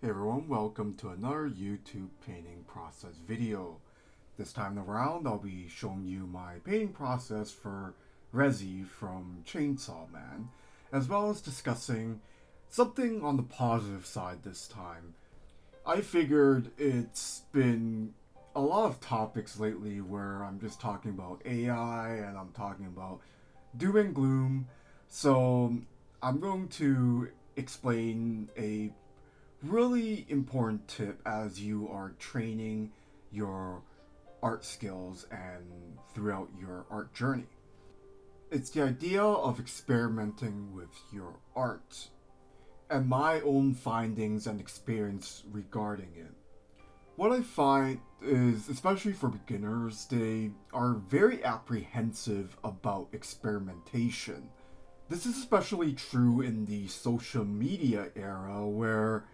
Hey everyone, welcome to another YouTube painting process video. This time around, I'll be showing you my painting process for Reze from Chainsaw Man, as well as discussing something on the positive side this time. I figured it's been a lot of topics lately where I'm just talking about AI and I'm talking about doom and gloom, so I'm going to explain a really important tip as you are training your art skills and throughout your art journey. It's the idea of experimenting with your art and my own findings and experience regarding it. What I find is, especially for beginners, they are very apprehensive about experimentation. This is especially true in the social media era where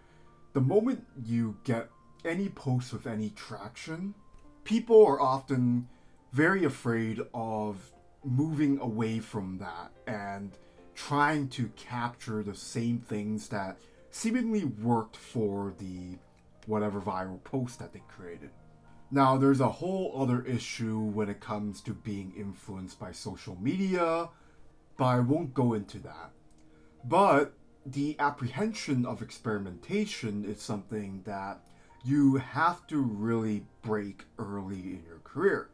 the moment you get any post with any traction, people are often very afraid of moving away from that and trying to capture the same things that seemingly worked for the whatever viral post that they created. Now, there's a whole other issue when it comes to being influenced by social media, but I won't go into that. But the apprehension of experimentation is something that you have to really break early in your career.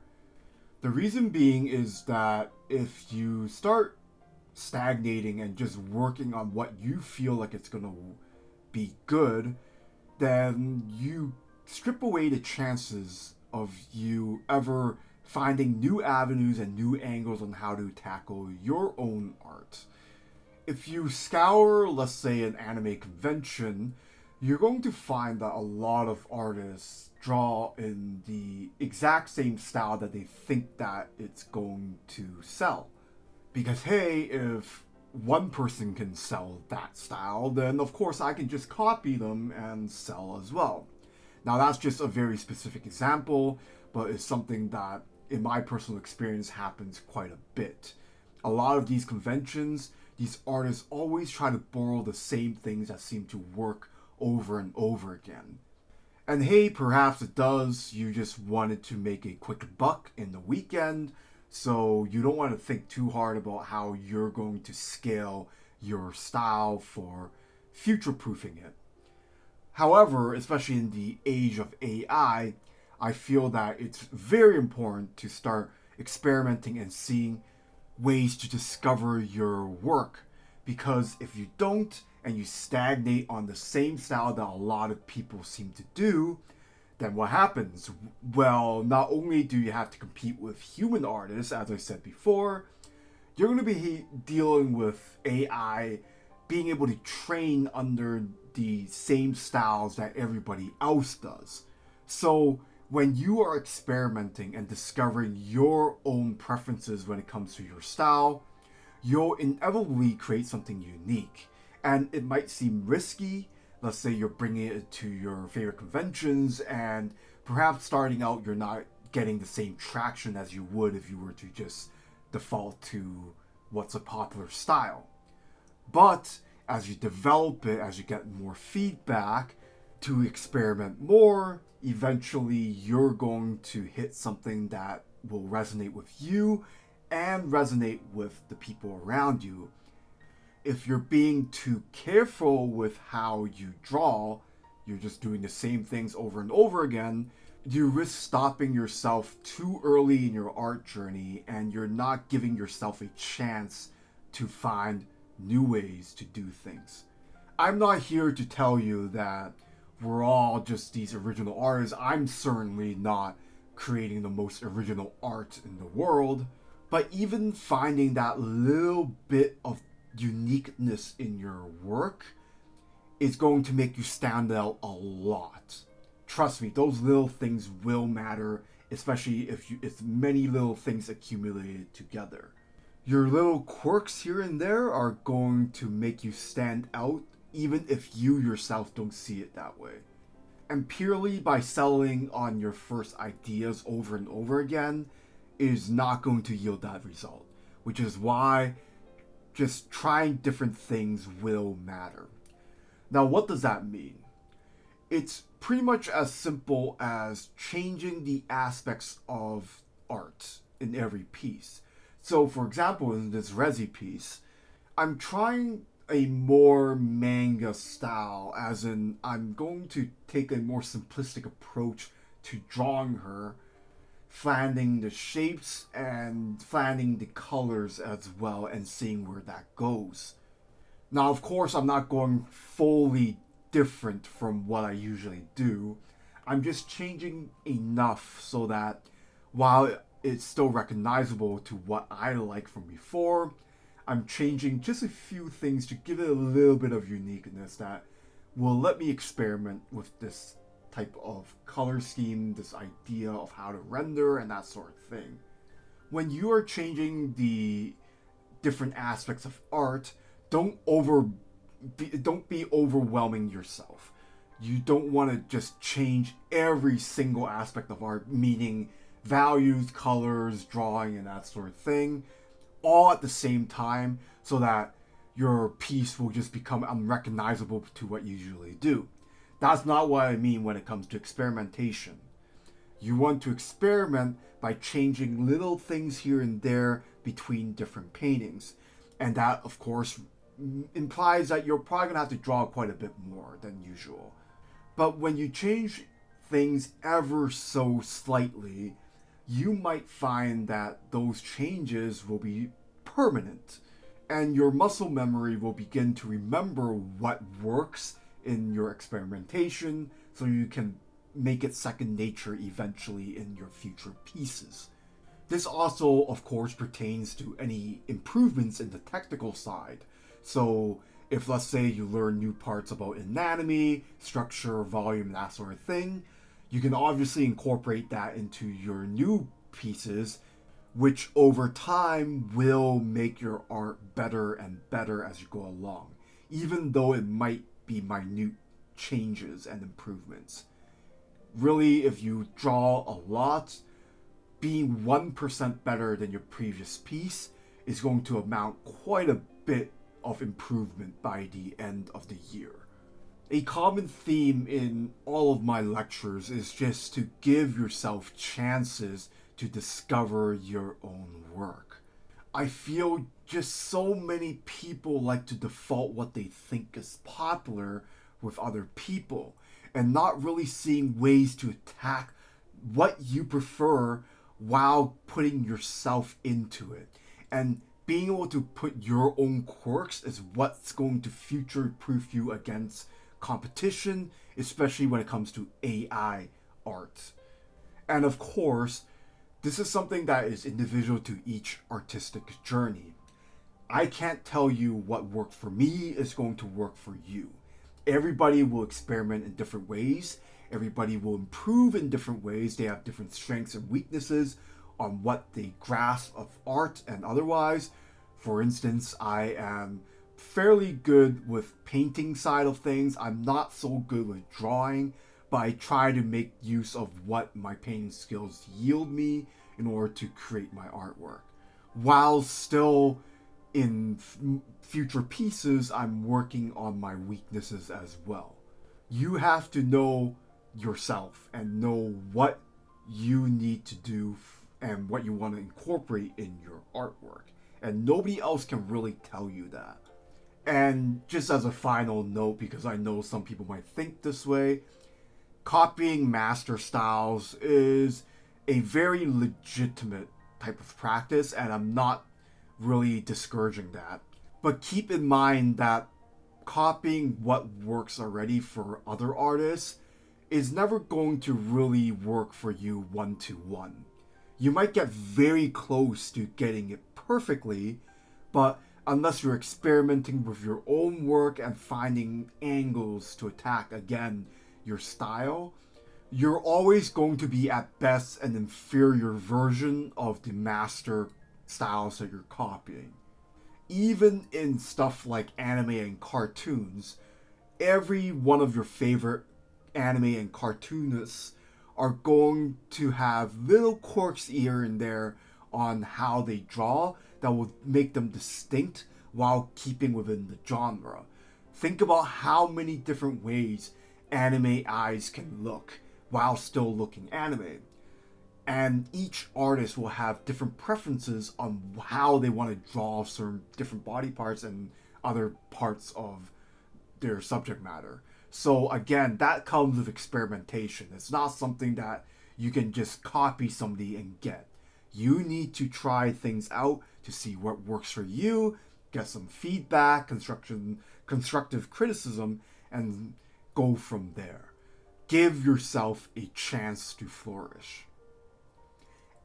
The reason being is that if you start stagnating and just working on what you feel like it's going to be good, then you strip away the chances of you ever finding new avenues and new angles on how to tackle your own art. If you scour, let's say, an anime convention, you're going to find that a lot of artists draw in the exact same style that they think that it's going to sell. Because hey, if one person can sell that style, then of course I can just copy them and sell as well. Now that's just a very specific example, but it's something that in my personal experience happens quite a bit. A lot of these conventions, these artists always try to borrow the same things that seem to work over and over again. And hey, perhaps it does, you just wanted to make a quick buck in the weekend, so you don't want to think too hard about how you're going to scale your style for future proofing it. However, especially in the age of I feel that it's very important to start experimenting and seeing ways to discover your work, because if you don't and you stagnate on the same style that a lot of people seem to do, then what happens? Well, not only do you have to compete with human artists, as I said before, you're going to be dealing with AI being able to train under the same styles that everybody else does. So when you are experimenting and discovering your own preferences when it comes to your style, you'll inevitably create something unique. And it might seem risky. Let's say you're bringing it to your favorite conventions, and perhaps starting out you're not getting the same traction as you would if you were to just default to what's a popular style. But as you develop it, as you get more feedback, to experiment more, eventually you're going to hit something that will resonate with you and resonate with the people around you. If you're being too careful with how you draw, you're just doing the same things over and over again, you risk stopping yourself too early in your art journey and you're not giving yourself a chance to find new ways to do things. I'm not here to tell you that we're all just these original artists. I'm certainly not creating the most original art in the world, but even finding that little bit of uniqueness in your work is going to make you stand out a lot. Trust me, those little things will matter, especially if many little things accumulated together. Your little quirks here and there are going to make you stand out even if you yourself don't see it that way. And purely by settling on your first ideas over and over again is not going to yield that result, which is why just trying different things will matter. Now, what does that mean? It's pretty much as simple as changing the aspects of art in every piece. So, for example, in this Reze piece, I'm trying a more manga style, as in, I'm going to take a more simplistic approach to drawing her, finding the shapes and finding the colors as well, and seeing where that goes. Now, of course, I'm not going fully different from what I usually do. I'm just changing enough so that while it's still recognizable to what I like from before, I'm changing just a few things to give it a little bit of uniqueness that will let me experiment with this type of color scheme, this idea of how to render, and that sort of thing. When you are changing the different aspects of art, don't be overwhelming yourself. You don't want to just change every single aspect of art, meaning values, colors, drawing, and that sort of thing, all at the same time, so that your piece will just become unrecognizable to what you usually do. That's not what I mean when it comes to experimentation. You want to experiment by changing little things here and there between different paintings. And that, of course, implies that you're probably going to have to draw quite a bit more than usual. But when you change things ever so slightly, you might find that those changes will be permanent. And your muscle memory will begin to remember what works in your experimentation so you can make it second nature eventually in your future pieces. This also, of course, pertains to any improvements in the technical side. So, if let's say you learn new parts about anatomy, structure, volume, that sort of thing, you can obviously incorporate that into your new pieces, which over time will make your art better and better as you go along, even though it might be minute changes and improvements. Really, if you draw a lot, being 1% better than your previous piece is going to amount quite a bit of improvement by the end of the year. A common theme in all of my lectures is just to give yourself chances to discover your own work. I feel just so many people like to default what they think is popular with other people and not really seeing ways to attack what you prefer while putting yourself into it. And being able to put your own quirks is what's going to future proof you against competition, especially when it comes to AI art. And of course, this is something that is individual to each artistic journey. I can't tell you what worked for me is going to work for you. Everybody will experiment in different ways. Everybody will improve in different ways. They have different strengths and weaknesses on what they grasp of art and otherwise. For instance, I am fairly good with painting side of things. I'm not so good with drawing, but I try to make use of what my painting skills yield me in order to create my artwork. While still in future pieces, I'm working on my weaknesses as well. You have to know yourself and know what you need to do and what you want to incorporate in your artwork. And nobody else can really tell you that. And just as a final note, because I know some people might think this way, copying master styles is a very legitimate type of practice, and I'm not really discouraging that. But keep in mind that copying what works already for other artists is never going to really work for you one-to-one. You might get very close to getting it perfectly, but unless you're experimenting with your own work and finding angles to attack, again, your style, you're always going to be at best an inferior version of the master styles that you're copying. Even in stuff like anime and cartoons, every one of your favorite anime and cartoonists are going to have little quirks here and there on how they draw that will make them distinct while keeping within the genre. Think about how many different ways anime eyes can look while still looking anime. And each artist will have different preferences on how they want to draw certain different body parts and other parts of their subject matter. So again, that comes with experimentation. It's not something that you can just copy somebody and get. You need to try things out to see what works for you, get some feedback, constructive criticism, and go from there. Give yourself a chance to flourish.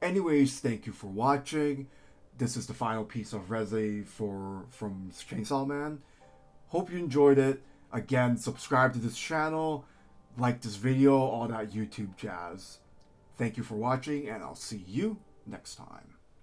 Anyways, thank you for watching. This is the final piece of Reze from Chainsaw Man. Hope you enjoyed it. Again, subscribe to this channel, like this video, all that YouTube jazz. Thank you for watching, and I'll see you next time.